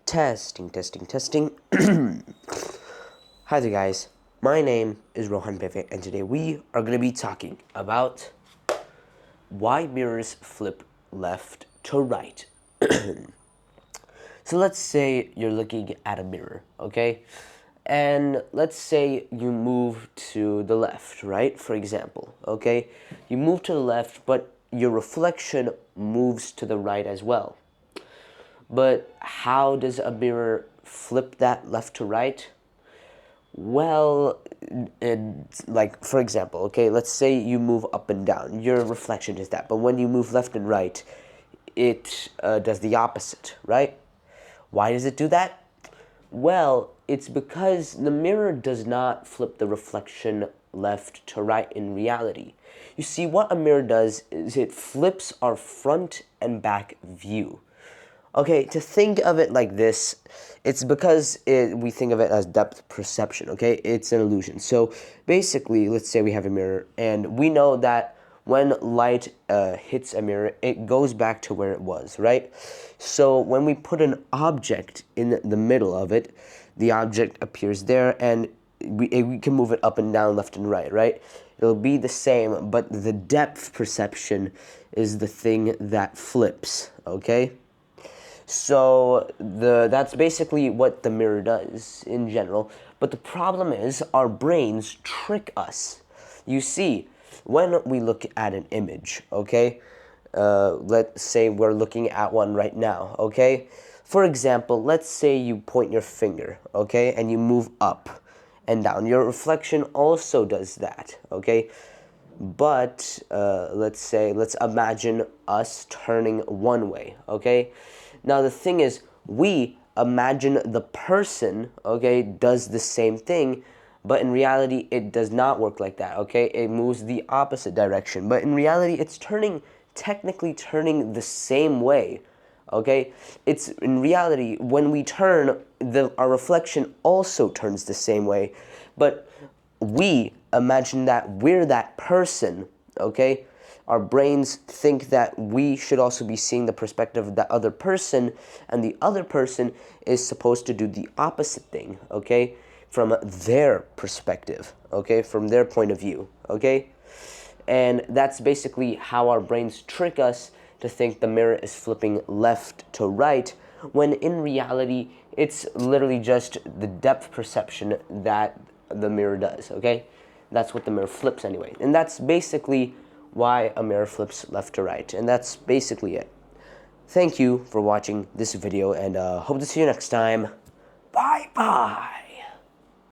Testing, testing, testing. Hi there, guys. My name is Rohan Beve, and today we are going to be talking about why mirrors flip left to right. So let's say you're looking at a mirror, okay? And let's say you move to the left, right? For example, okay? You move to the left, but your reflection moves to the right as well. But how does a mirror flip that left to right? Well, like, for example, okay, let's say you move up and down. Your reflection is that. But when you move left and right, it does the opposite, right? Why does it do that? Well, it's because the mirror does not flip the reflection left to right in reality. You see, what a mirror does is it flips our front and back view. Okay, to think of it like this, it's because we think of it as depth perception, okay? It's an illusion. So basically, let's say we have a mirror, and we know that when light hits a mirror, it goes back to where it was, right? So when we put an object in the middle of it, the object appears there, and we can move it up and down, left and right, right? It'll be the same, but the depth perception is the thing that flips, okay? So that's basically what the mirror does in general. But the problem is our brains trick us. You see, when we look at an image, okay, let's say we're looking at one right now, okay? For example, let's say you point your finger, okay, and you move up and down. Your reflection also does that, okay? But let's imagine us turning one way, okay? Now the thing is, we imagine the person, okay, does the same thing, but in reality it does not work like that, okay? It moves the opposite direction, but in reality it's technically turning the same way, okay? It's in reality, when we turn, our reflection also turns the same way, but we imagine that we're that person, okay? Our brains think that we should also be seeing the perspective of that other person, and the other person is supposed to do the opposite thing, okay? From their perspective, okay? From their point of view, okay? And that's basically how our brains trick us to think the mirror is flipping left to right, when in reality, it's literally just the depth perception that the mirror does, okay? That's what the mirror flips anyway. And that's basically why a mirror flips left to right. And that's basically it. Thank you for watching this video, and hope to see you next time. Bye-bye!